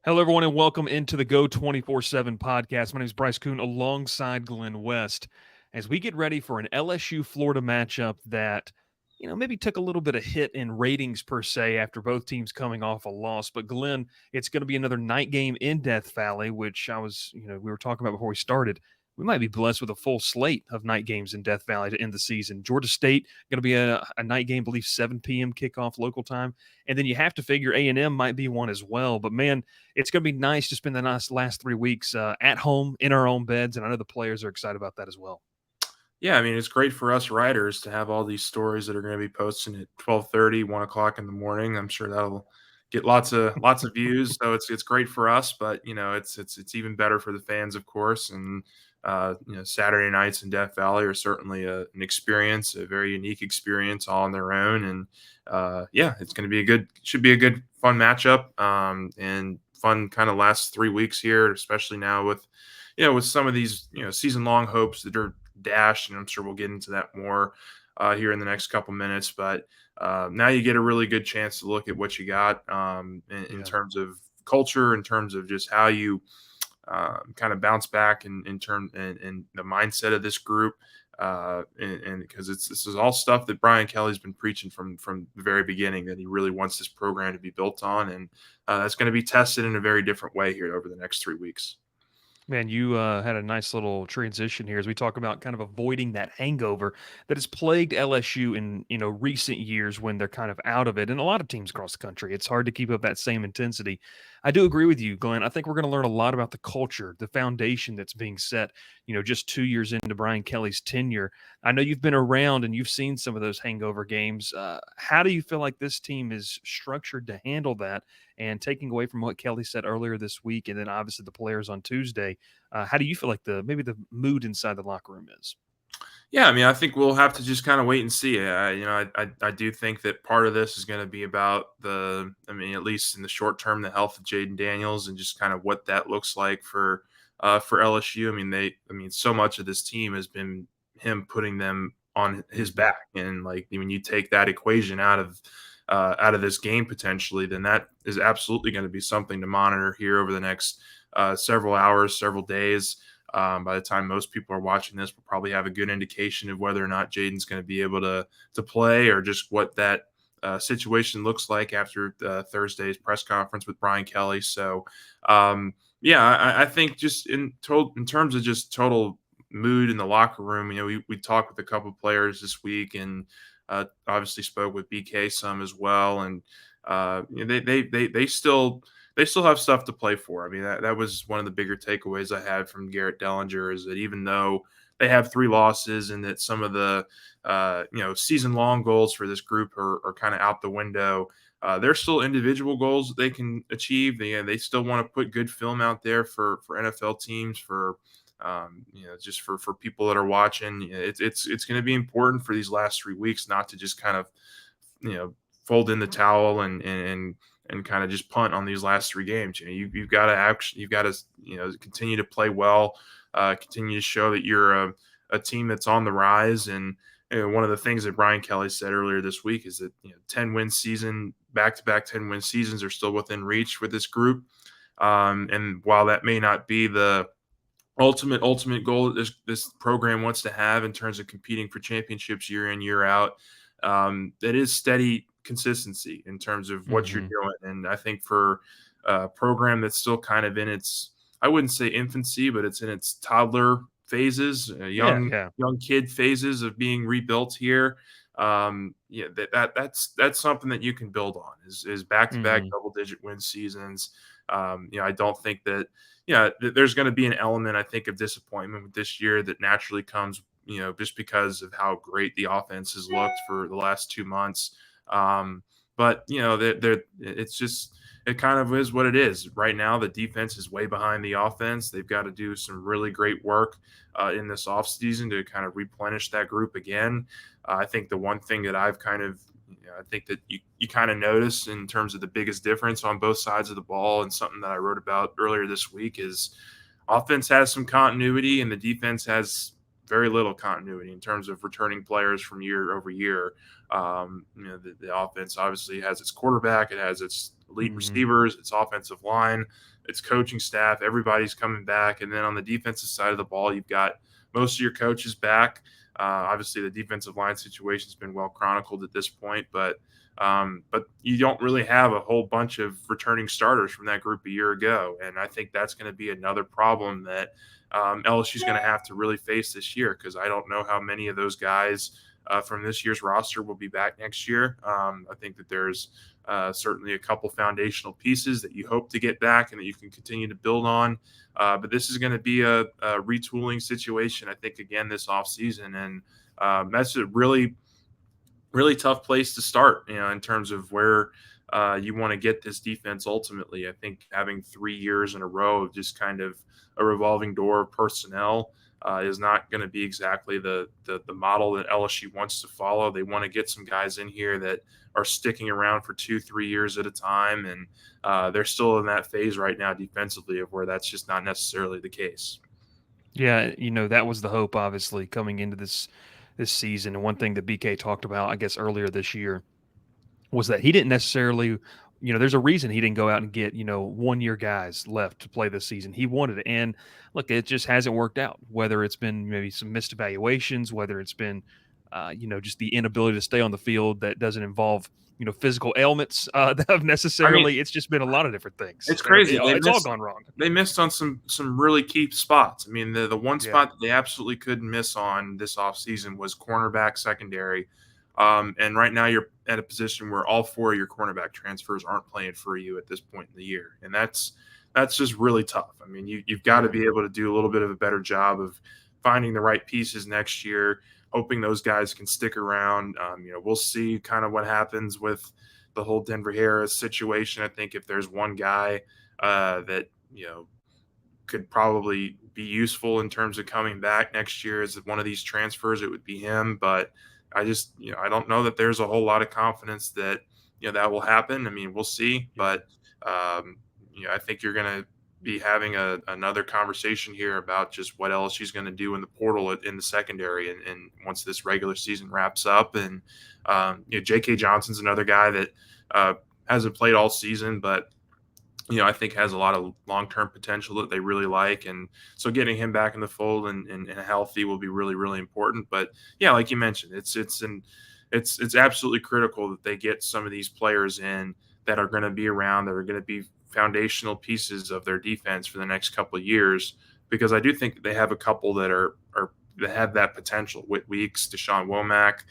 Hello, everyone, and welcome into the Go 24/7 podcast. My name is Bryce Koon alongside Glen West as we get ready for an LSU Florida matchup that, maybe took a little bit of hit in ratings per se after both teams coming off a loss. But, Glenn, it's going to be another night game in Death Valley, which we were talking about before we started. We might be blessed with a full slate of night games in Death Valley to end the season. Georgia State going to be a night game, I believe 7 p.m. kickoff local time. And then you have to figure A&M might be one as well. But, man, it's going to be nice to spend the nice last 3 weeks at home in our own beds, and I know the players are excited about that as well. Yeah, I mean, it's great for us writers to have all these stories that are going to be posting at 12:30, 1 o'clock in the morning. I'm sure that'll get lots of views. So it's great for us, but it's even better for the fans, of course. And Saturday nights in Death Valley are certainly an experience, a very unique experience, all on their own. And it's going to be should be a good, fun matchup, and fun kind of last 3 weeks here, especially now with some of these season long hopes that are dashed, and I'm sure we'll get into that more here in the next couple minutes. But now you get a really good chance to look at what you got in terms of culture, in terms of just how you kind of bounce back in the mindset of this group. And because this is all stuff that Brian Kelly's been preaching from the very beginning, that he really wants this program to be built on, and that's going to be tested in a very different way here over the next 3 weeks. Man, you had a nice little transition here as we talk about kind of avoiding that hangover that has plagued LSU in recent years when they're kind of out of it, and a lot of teams across the country. It's hard to keep up that same intensity. I do agree with you, Glenn. I think we're going to learn a lot about the culture, the foundation that's being set. Just 2 years into Brian Kelly's tenure. I know you've been around and you've seen some of those hangover games. How do you feel like this team is structured to handle that? And taking away from what Kelly said earlier this week, and then obviously the players on Tuesday, how do you feel like maybe the mood inside the locker room is? Yeah, I mean, I think we'll have to just kind of wait and see. I do think that part of this is going to be about at least in the short term, the health of Jaden Daniels and just kind of what that looks like for LSU. I mean, so much of this team has been him putting them on his back, and like when you take that equation out of this game potentially, then that is absolutely going to be something to monitor here over the next several hours, several days. By the time most people are watching this, we'll probably have a good indication of whether or not Jaden's going to be able to play, or just what that situation looks like after Thursday's press conference with Brian Kelly. So, I think just in terms of just total mood in the locker room, we talked with a couple of players this week, and obviously spoke with BK some as well, and they still have stuff to play for. I mean, that was one of the bigger takeaways I had from Garrett Dellinger, is that even though they have 3 losses, and that some of the season long goals for this group are kind of out the window, there's still individual goals that they can achieve. They still want to put good film out there for NFL teams, for just for people that are watching. It's going to be important for these last 3 weeks not to just kind of fold in the towel and kind of just punt on these last 3 games. You've got to continue to play well, continue to show that you're a team that's on the rise. And one of the things that Brian Kelly said earlier this week is that 10-win season, back-to-back 10-win seasons are still within reach with this group. And while that may not be the ultimate goal that this program wants to have in terms of competing for championships year in, year out, that is steady consistency in terms of what you're doing. And I think for a program that's still kind of in its, I wouldn't say infancy, but it's in its toddler phases, young kid phases of being rebuilt here. That's something that you can build on, is back-to-back double-digit win seasons. I don't think that there's going to be an element, I think, of disappointment with this year that naturally comes, just because of how great the offense has looked for the last 2 months. But it kind of is what it is. Right now, the defense is way behind the offense. They've got to do some really great work in this offseason to kind of replenish that group again. I think the one thing that I've kind of I think that you kind of notice in terms of the biggest difference on both sides of the ball, and something that I wrote about earlier this week, is offense has some continuity and the defense has very little continuity in terms of returning players from year over year. The offense obviously has its quarterback, it has its elite Hmm. receivers, its offensive line, its coaching staff. Everybody's coming back, and then on the defensive side of the ball, you've got most of your coaches back. Obviously, the defensive line situation has been well chronicled at this point, but you don't really have a whole bunch of returning starters from that group a year ago, and I think that's going to be another problem that LSU is going to have to really face this year, because I don't know how many of those guys from this year's roster will be back next year. I think that there's certainly a couple foundational pieces that you hope to get back and that you can continue to build on. But this is going to be a retooling situation, I think, again this offseason. And that's a really, really tough place to start, in terms of where you want to get this defense ultimately. I think having 3 years in a row of just kind of a revolving door of personnel is not going to be exactly the model that LSU wants to follow. They want to get some guys in here that are sticking around for 2-3 years at a time, and they're still in that phase right now defensively of where that's just not necessarily the case. Yeah, that was the hope, obviously, coming into this season. And one thing that BK talked about, I guess, earlier this year was that he didn't necessarily, there's a reason he didn't go out and get, 1 year guys left to play this season. He wanted it. And look, it just hasn't worked out, whether it's been maybe some missed evaluations, whether it's been, just the inability to stay on the field that doesn't involve, physical ailments that have I mean, necessarily, it's just been a lot of different things. it's crazy. It's all gone wrong. They missed on some really key spots. I mean, the one Yeah. spot that they absolutely couldn't miss on this offseason was cornerback secondary. And right now you're at a position where all four of your cornerback transfers aren't playing for you at this point in the year, and that's just really tough. I mean, you've got to Yeah. be able to do a little bit of a better job of finding the right pieces next year, hoping those guys can stick around. We'll see kind of what happens with the whole Denver Harris situation. I think if there's one guy that could probably be useful in terms of coming back next year as one of these transfers, it would be him. But I don't know that there's a whole lot of confidence that that will happen. I mean, we'll see, Yeah. but I think you're going to be having another conversation here about just what LSU is going to do in the portal in the secondary, and once this regular season wraps up. And J.K. Johnson's another guy that hasn't played all season, but I think has a lot of long-term potential that they really like. And so getting him back in the fold and healthy will be really, really important. But yeah, like you mentioned, it's absolutely critical that they get some of these players in that are going to be around, that are going to be foundational pieces of their defense for the next couple of years, because I do think that they have a couple that that have that potential. Whit Weeks, Deshaun Womack.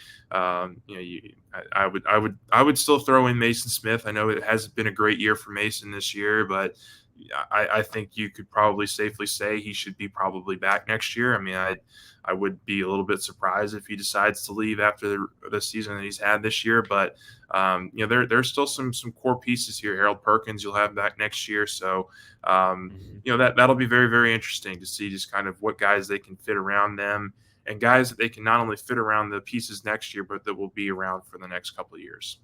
I would still throw in Mason Smith. I know it hasn't been a great year for Mason this year, but I think you could probably safely say he should be probably back next year. I mean, I would be a little bit surprised if he decides to leave after the season that he's had this year. But there's still some core pieces here. Harold Perkins you'll have back next year, so Mhm. that'll be very, very interesting to see just kind of what guys they can fit around them, and guys that they can not only fit around the pieces next year, but that will be around for the next couple of years.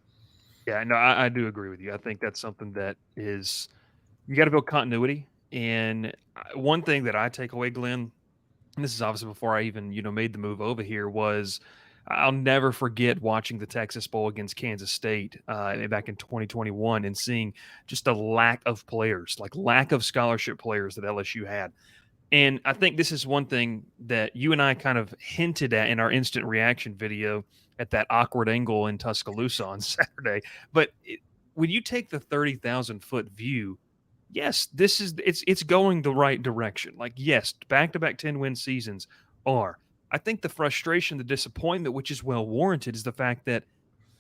Yeah, no, I do agree with you. I think that's something that is you got to build continuity. And one thing that I take away, Glenn, and this is obviously before I even made the move over here, was I'll never forget watching the Texas Bowl against Kansas State back in 2021 and seeing just a lack of players, like lack of scholarship players that LSU had. And I think this is one thing that you and I kind of hinted at in our instant reaction video at that awkward angle in Tuscaloosa on Saturday. But when you take the 30,000-foot view, yes, it's going the right direction. Like, yes, back-to-back 10-win seasons are. I think the frustration, the disappointment, which is well warranted, is the fact that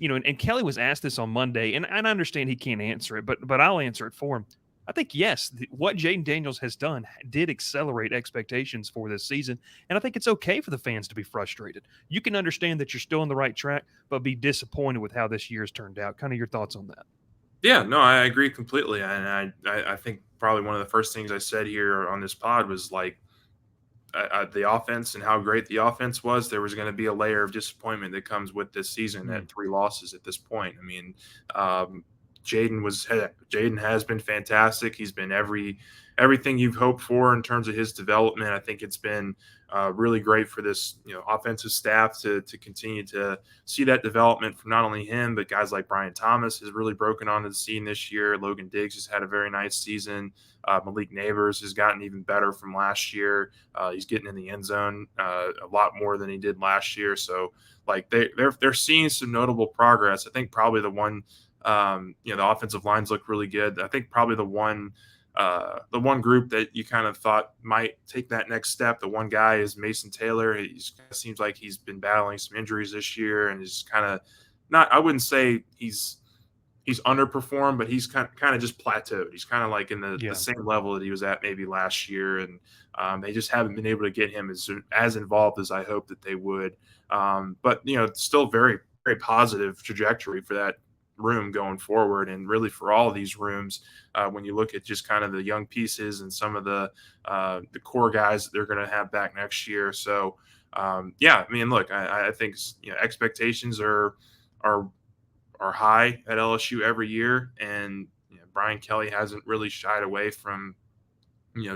and Kelly was asked this on Monday, and I understand he can't answer it, but I'll answer it for him. I think yes, what Jaden Daniels has done did accelerate expectations for this season, and I think it's okay for the fans to be frustrated. You can understand that you're still on the right track, but be disappointed with how this year's turned out. Kind of your thoughts on that? Yeah, no, I agree completely, and I think probably one of the first things I said here on this pod was like the offense and how great the offense was. There was going to be a layer of disappointment that comes with this season Mm. at 3 losses at this point. I mean, um, Jaden has been fantastic. He's been everything you've hoped for in terms of his development. I think it's been really great for this offensive staff to continue to see that development from not only him but guys like Brian Thomas has really broken onto the scene this year. Logan Diggs has had a very nice season. Malik Neighbors has gotten even better from last year. He's getting in the end zone a lot more than he did last year. So like they're seeing some notable progress. I think probably the one the offensive lines look really good. I think probably the one group that you kind of thought might take that next step. The one guy is Mason Taylor. He seems like he's been battling some injuries this year, and is kind of not. I wouldn't say he's underperformed, but he's kind of just plateaued. He's kind of like in the Yeah. same level that he was at maybe last year, and they just haven't been able to get him as involved as I hoped that they would. But it's still very very positive trajectory for that room going forward, and really for all of these rooms. When you look at just kind of the young pieces and some of the core guys that they're going to have back next year, so yeah, I mean, look, I think expectations are are high at LSU every year, and Brian Kelly hasn't really shied away from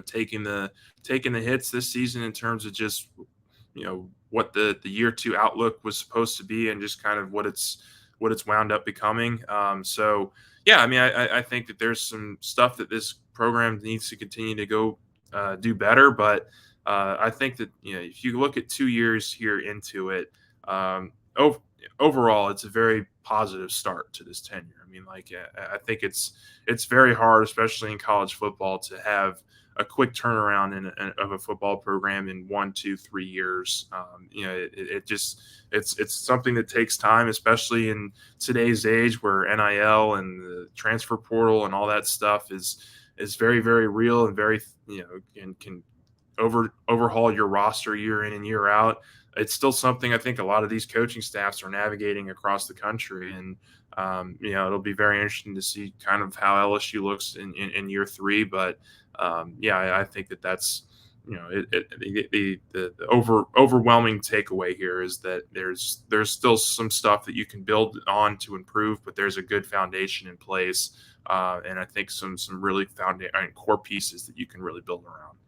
taking the hits this season in terms of just what the year two outlook was supposed to be, and just kind of what it's wound up becoming. So yeah, I mean, I think that there's some stuff that this program needs to continue to go do better, but I think that if you look at 2 years here into it, ov- overall, it's a very positive start to this tenure. I mean, like I think it's very hard, especially in college football, to have a quick turnaround of a football program in 1, 2, 3 years. It just it's something that takes time, especially in today's age where NIL and the transfer portal and all that stuff is very very real and very and can overhaul your roster year in and year out. It's still something I think a lot of these coaching staffs are navigating across the country, and it'll be very interesting to see kind of how LSU looks in year three. But yeah, I think that's the overwhelming takeaway here is that there's still some stuff that you can build on to improve, but there's a good foundation in place, and I think some really core pieces that you can really build around.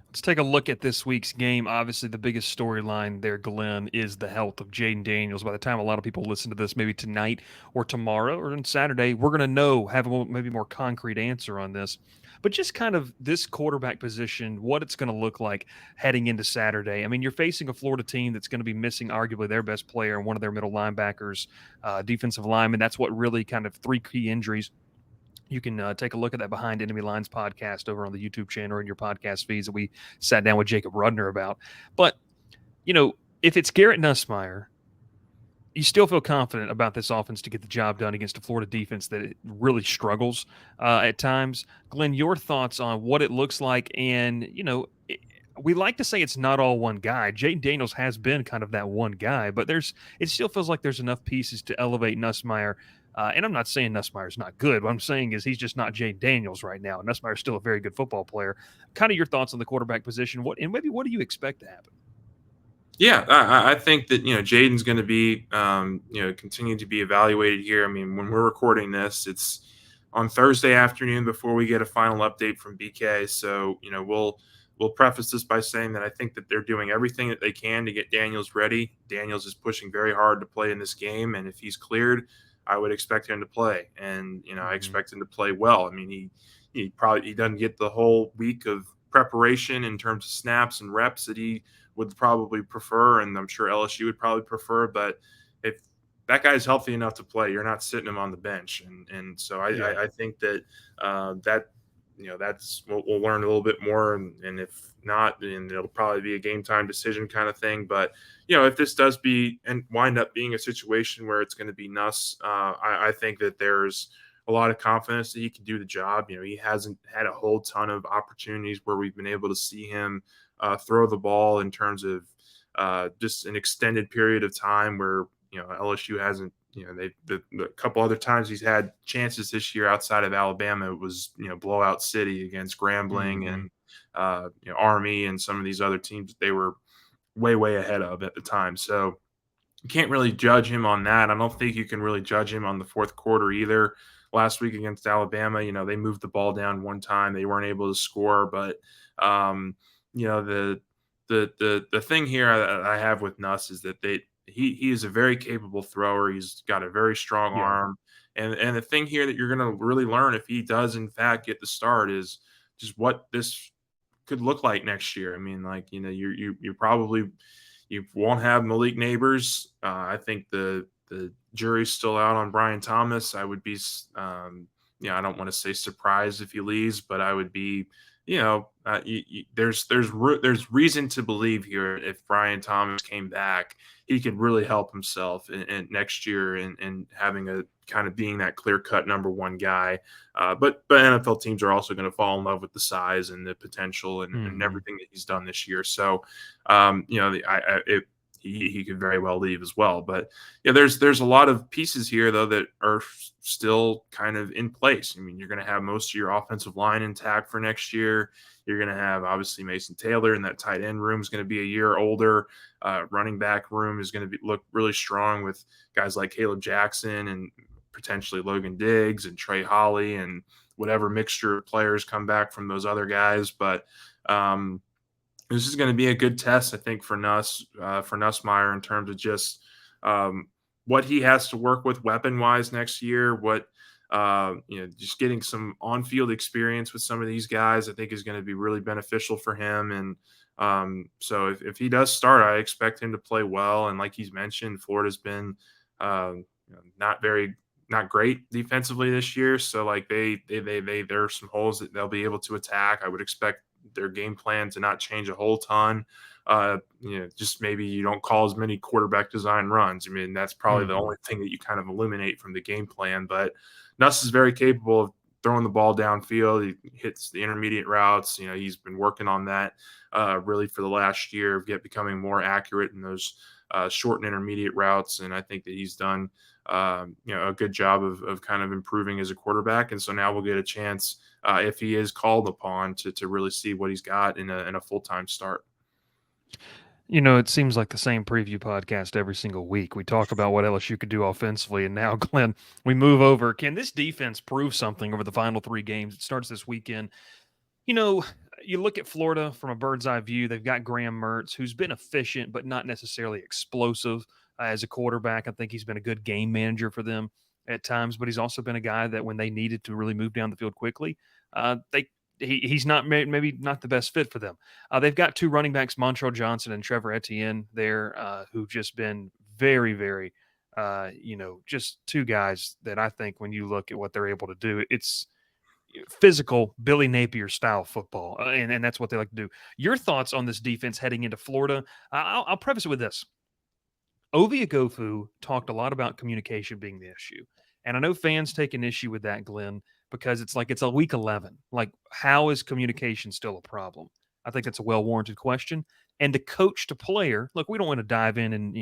Let's take a look at this week's game. Obviously, the biggest storyline there, Glenn, is the health of Jaden Daniels. By the time a lot of people listen to this, maybe tonight or tomorrow or on Saturday, we're going to have a maybe more concrete answer on this. But just kind of this quarterback position, what it's going to look like heading into Saturday. I mean, you're facing a Florida team that's going to be missing arguably their best player and one of their middle linebackers, defensive lineman. That's what really kind of three key injuries. You can take a look at that Behind Enemy Lines podcast over on the YouTube channel or in your podcast feeds that we sat down with Jacob Rudner about. But, if it's Garrett Nussmeier, you still feel confident about this offense to get the job done against a Florida defense that it really struggles at times. Glenn, your thoughts on what it looks like, and we like to say it's not all one guy. Jaden Daniels has been kind of that one guy, but it still feels like there's enough pieces to elevate Nussmeier. And I'm not saying Nussmeier's not good. What I'm saying is he's just not Jaden Daniels right now. Nussmeier's still a very good football player. Kind of your thoughts on the quarterback position. What do you expect to happen? Yeah, I think that Jaden's going to be continue to be evaluated here. I mean, when we're recording this, it's on Thursday afternoon before we get a final update from BK. So we'll preface this by saying that I think that they're doing everything that they can to get Daniels ready. Daniels is pushing very hard to play in this game, and if he's cleared, I would expect him to play, and I expect him to play well. I mean, he doesn't get the whole week of preparation in terms of snaps and reps that he would probably prefer, and I'm sure LSU would probably prefer. But if that guy's healthy enough to play, you're not sitting him on the bench, and so I think that that's we'll learn a little bit more, and if not, then it'll probably be a game time decision kind of thing. But if this does wind up being a situation where it's going to be Nuss, I think that there's a lot of confidence that he can do the job. He hasn't had a whole ton of opportunities where we've been able to see him throw the ball in terms of just an extended period of time where LSU hasn't. The couple other times he's had chances this year outside of Alabama, it was blowout city against Grambling and Army and some of these other teams that they were way ahead of at the time. So you can't really judge him on that. I don't think you can really judge him on the fourth quarter either. last week against Alabama. They moved the ball down one time. They weren't able to score, but um, the thing here I have with Nuss is that he is a very capable thrower. He's got a very strong Yeah. arm. And the thing here that you're going to really learn if he does in fact get the start is just what this could look like next year. I mean, like, you probably you won't have Malik Neighbors. I think the jury's still out on Brian Thomas. I would be, I don't want to say surprised if he leaves, but I would be, there's reason to believe here if Brian Thomas came back, he could really help himself in next year and having a kind of being that clear cut number one guy. But NFL teams are also going to fall in love with the size and the potential and Hmm. everything that he's done this year. So, he could very well leave as well. But yeah, there's a lot of pieces here though that are still kind of in place. I mean, you're going to have most of your offensive line intact for next year. You're going to have obviously Mason Taylor, and that tight end room is going to be a year older. Running back room is going to look really strong with guys like Caleb Jackson and potentially Logan Diggs and Trey Holly and whatever mixture of players come back from those other guys. But this is going to be a good test, I think, for Nussmeier in terms of just what he has to work with weapon wise next year. Just getting some on field experience with some of these guys, I think, is going to be really beneficial for him. And so if he does start, I expect him to play well. And like he's mentioned, Florida's been not great defensively this year. So like there are some holes that they'll be able to attack. I would expect their game plan to not change a whole ton. Just maybe you don't call as many quarterback design runs. I mean, that's probably the Hmm. only thing that you kind of eliminate from the game plan. But Nuss is very capable of throwing the ball downfield. He hits the intermediate routes. He's been working on that really for the last year of becoming more accurate in those short and intermediate routes. And I think that he's done a good job of kind of improving as a quarterback. And so now we'll get a chance if he is called upon to really see what he's got in a full-time start. It seems like the same preview podcast every single week. We talk about what LSU could do offensively, and now, Glenn, we move over. Can this defense prove something over the final three games? It starts this weekend. You know, you look at Florida from a bird's eye view. They've got Graham Mertz, who's been efficient, but not necessarily explosive as a quarterback. I think he's been a good game manager for them at times, but he's also been a guy that when they needed to really move down the field quickly, they he's not maybe not the best fit for them. They've got two running backs, Montrell Johnson and Trevor Etienne, there, who've just been very, very, just two guys that I think when you look at what they're able to do, it's physical Billy Napier style football, and that's what they like to do. Your thoughts on this defense heading into Florida? I'll preface it with this: Ovi Agofu talked a lot about communication being the issue, and I know fans take an issue with that, Glenn, because it's like it's a week 11. Like, how is communication still a problem? I think that's a well warranted question. And to coach to player, look, we don't want to dive in and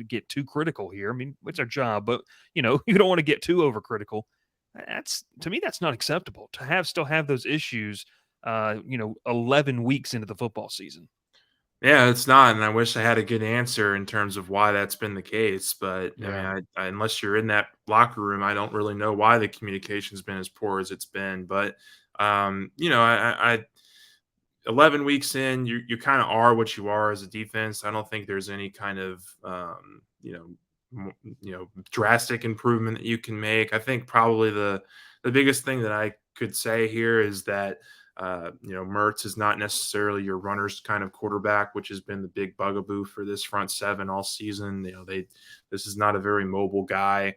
get too critical here. I mean, it's our job, but you don't want to get too overcritical. That's to me, that's not acceptable to still have those issues. 11 weeks into the football season. Yeah, it's not, and I wish I had a good answer in terms of why that's been the case. But I mean, Yeah. unless you're in that locker room, I don't really know why the communication's been as poor as it's been. But 11 weeks in, you kind of are what you are as a defense. I don't think there's any kind of drastic improvement that you can make. I think probably the biggest thing that I could say here is that Mertz is not necessarily your runner's kind of quarterback, which has been the big bugaboo for this front seven all season. This is not a very mobile guy.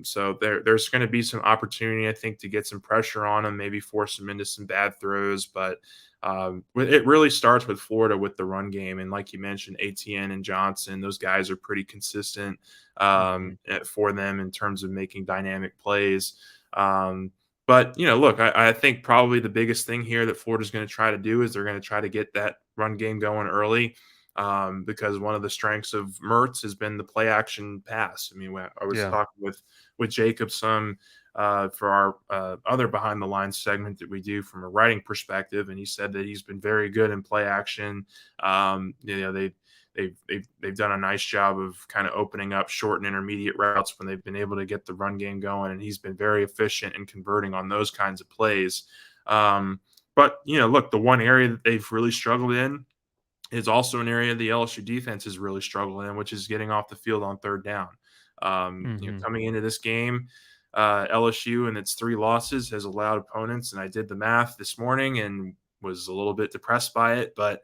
So there's going to be some opportunity, I think, to get some pressure on him, maybe force him into some bad throws. But it really starts with Florida with the run game. And like you mentioned, ATN and Johnson, those guys are pretty consistent Mhm. for them in terms of making dynamic plays. But look, I think probably the biggest thing here that Florida's going to try to do is they're going to try to get that run game going early. Because one of the strengths of Mertz has been the play action pass. I mean, I was Yeah. talking with Jacob some for our other behind the lines segment that we do from a writing perspective, and he said that he's been very good in play action. They they've done a nice job of kind of opening up short and intermediate routes when they've been able to get the run game going, and he's been very efficient in converting on those kinds of plays. But look, the one area that they've really struggled in is also an area the LSU defense has really struggled in, which is getting off the field on third down. Mm-hmm. Coming into this game, LSU and its 3 losses has allowed opponents, and I did the math this morning and was a little bit depressed by it, but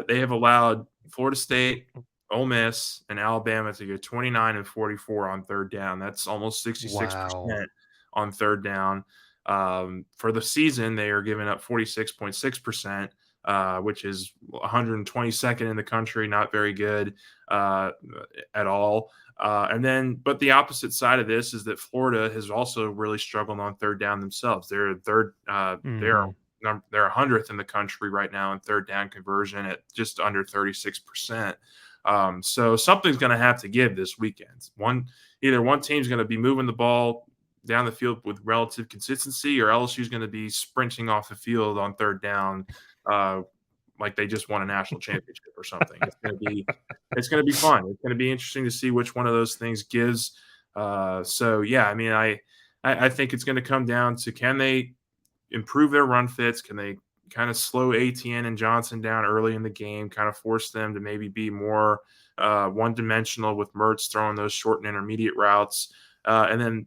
they have allowed Florida State, Ole Miss, and Alabama to go 29 and 44 on third down. That's almost 66% Wow. on third down. For the season, they are giving up 46.6%. Which is 122nd in the country, not very good at all. But the opposite side of this is that Florida has also really struggled on third down themselves. They're third, Mm-hmm. they're 100th in the country right now in third down conversion at just under 36%. So something's going to have to give this weekend. Either one team's going to be moving the ball down the field with relative consistency, or LSU is going to be sprinting off the field on third down, like they just won a national championship or something. It's going to be fun. It's going to be interesting to see which one of those things gives. So yeah, I mean, I think it's going to come down to, can they improve their run fits? Can they kind of slow ATN and Johnson down early in the game, kind of force them to maybe be more one-dimensional with Mertz throwing those short and intermediate routes, and then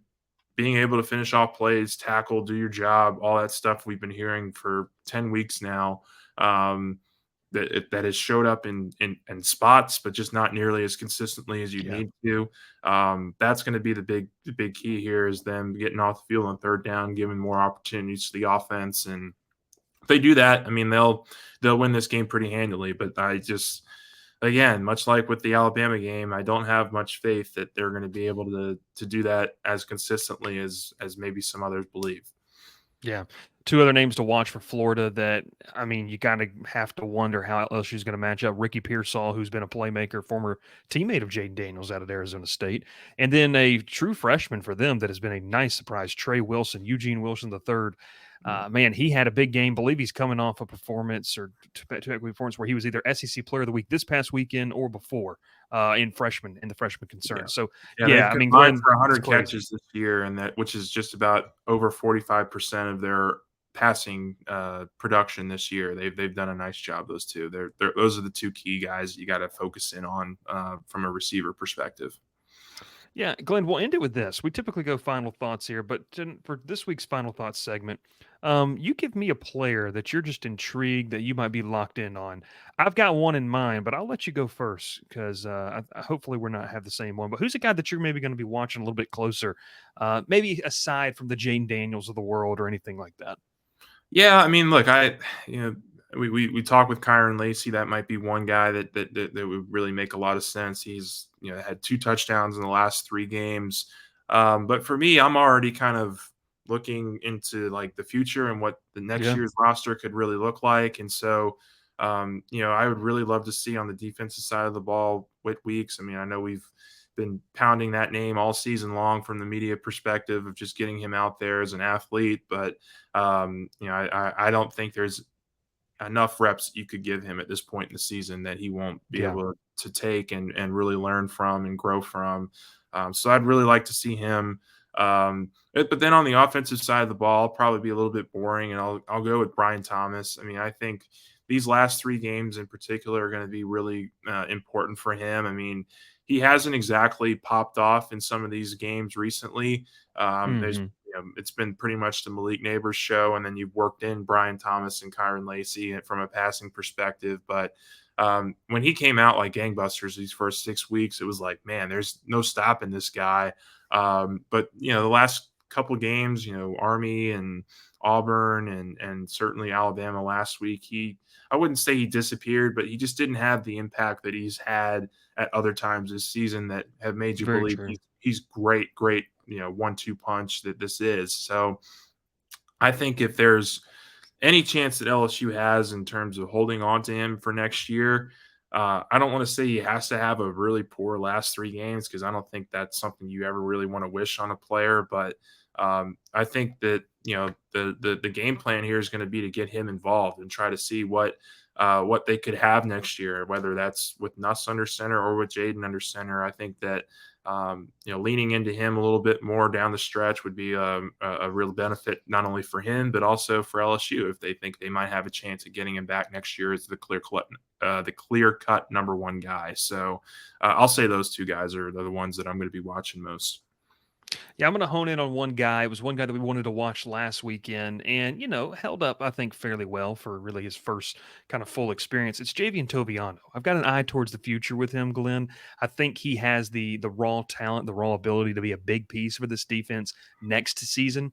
being able to finish off plays, tackle, do your job, all that stuff we've been hearing for 10 weeks now, that has showed up in spots, but just not nearly as consistently as you Yeah. need to. That's going to be the big key here, is them getting off the field on third down, giving more opportunities to the offense. And if they do that, I mean, they'll win this game pretty handily. But again, much like with the Alabama game, I don't have much faith that they're going to be able to do that as consistently as maybe some others believe. Yeah. 2 other names to watch for Florida that, I mean, you kind of have to wonder how LSU is going to match up. Ricky Pearsall, who's been a playmaker, former teammate of Jaden Daniels out of Arizona State. And then a true freshman for them that has been a nice surprise, Trey Wilson, Eugene Wilson III. Man, he had a big game. Believe he's coming off a performance or two performance where he was either SEC Player of the Week this past weekend or before in the freshman concern. Yeah. So, Yeah, they've yeah, I mean, combined Glenn, for it's 100 crazy. catches this year, which is just about over 45% of their passing production this year. They've done a nice job. Those two, those are the 2 key guys you got to focus in on from a receiver perspective. Yeah, Glenn, we'll end it with this. We typically go final thoughts here, but for this week's final thoughts segment, you give me a player that you're just intrigued that you might be locked in on. I've got one in mind, but I'll let you go first because hopefully we're not have the same one. But who's a guy that you're maybe going to be watching a little bit closer, maybe aside from the Jane Daniels of the world or anything like that? Yeah, I mean, look, we talk with Kyron Lacey. That might be one guy that would really make a lot of sense. He's had 2 touchdowns in the last 3 games. But for me, I'm already kind of looking into like the future and what the next Yeah, year's roster could really look like. And so, I would really love to see on the defensive side of the ball Whit Weeks. I mean, I know we've been pounding that name all season long from the media perspective of just getting him out there as an athlete, but I don't think there's enough reps you could give him at this point in the season that he won't be yeah, able to take and really learn from and grow from. So I'd really like to see him. But then on the offensive side of the ball, I'll probably be a little bit boring, and I'll go with Brian Thomas. I mean, I think these last 3 games in particular are going to be really important for him. I mean, he hasn't exactly popped off in some of these games recently. There's hmm it's been pretty much the Malik Neighbors show, and then you've worked in Brian Thomas and Kyron Lacey from a passing perspective. But when he came out like gangbusters these first 6 weeks, it was like, man, there's no stopping this guy. But the last couple games, Army and Auburn and certainly Alabama last week, I wouldn't say he disappeared, but he just didn't have the impact that he's had at other times this season that have made you very believe true. he's great, 1-2 punch that this is. So I think if there's any chance that LSU has in terms of holding on to him for next year, I don't want to say he has to have a really poor last 3 games, because I don't think that's something you ever really want to wish on a player. But I think that the game plan here is going to be to get him involved and try to see what what they could have next year, whether that's with Nuss under center or with Jaden under center. I think that leaning into him a little bit more down the stretch would be a real benefit, not only for him but also for LSU if they think they might have a chance of getting him back next year as the clear cut number one guy. So I'll say those two guys are the ones that I'm going to be watching most. Yeah, I'm going to hone in on one guy. It was one guy that we wanted to watch last weekend and, held up, I think, fairly well for really his first kind of full experience. It's Javian Toviano. I've got an eye towards the future with him, Glenn. I think he has the raw talent, the raw ability to be a big piece for this defense next season.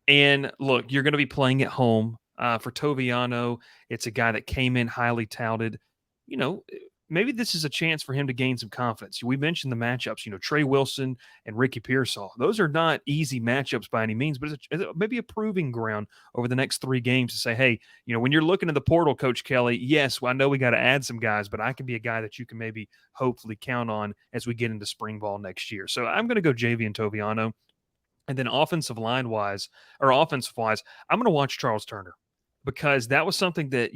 And look, you're going to be playing at home. For Toviano, it's a guy that came in highly touted. You know, maybe this is a chance for him to gain some confidence. We mentioned the matchups, Trey Wilson and Ricky Pearsall. Those are not easy matchups by any means, but it's maybe a proving ground over the next 3 games to say, hey, when you're looking at the portal, Coach Kelly, yes, I know we got to add some guys, but I can be a guy that you can maybe hopefully count on as we get into spring ball next year. So I'm going to go Javian Toviano. And then offensive wise, I'm going to watch Charles Turner because that was something that,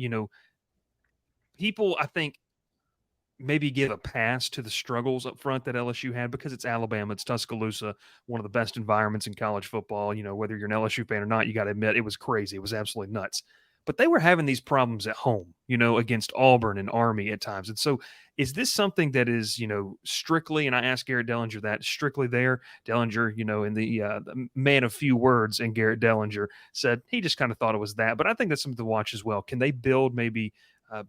people, I think, maybe give a pass to the struggles up front that LSU had because it's Alabama, it's Tuscaloosa, one of the best environments in college football. Whether you're an LSU fan or not, you got to admit it was crazy. It was absolutely nuts. But they were having these problems at home, against Auburn and Army at times. And so is this something that is, strictly, and I asked Garrett Dellinger that, strictly there? Dellinger, in the man of few words, and Garrett Dellinger said he just kind of thought it was that. But I think that's something to watch as well. Can they build maybe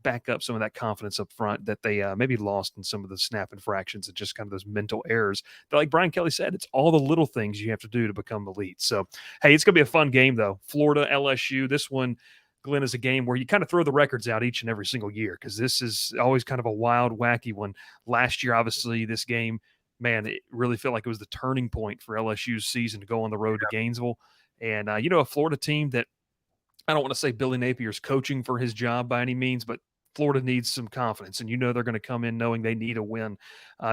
back up some of that confidence up front that they maybe lost in some of the snap infractions and just kind of those mental errors that, like Brian Kelly said, it's all the little things you have to do to become elite. So, hey, it's going to be a fun game, though. Florida, LSU, this one, Glenn, is a game where you kind of throw the records out each and every single year because this is always kind of a wild, wacky one. Last year, obviously, this game, man, it really felt like it was the turning point for LSU's season to go on the road to Gainesville. And, a Florida team that I don't want to say Billy Napier's coaching for his job by any means, but Florida needs some confidence. And they're going to come in knowing they need a win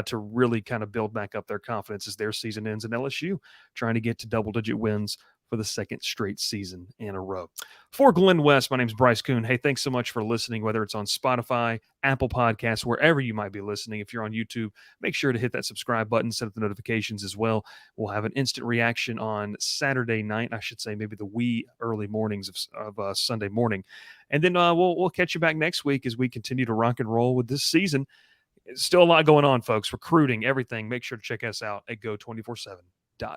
to really kind of build back up their confidence as their season ends. And LSU trying to get to double-digit wins for the second straight season in a row. For Glen West, my name is Bryce Koon. Hey, thanks so much for listening, whether it's on Spotify, Apple Podcasts, wherever you might be listening. If you're on YouTube, make sure to hit that subscribe button, set up the notifications as well. We'll have an instant reaction on Saturday night, I should say, maybe the wee early mornings of Sunday morning. And then we'll catch you back next week as we continue to rock and roll with this season. Still a lot going on, folks. Recruiting, everything. Make sure to check us out at go247.com.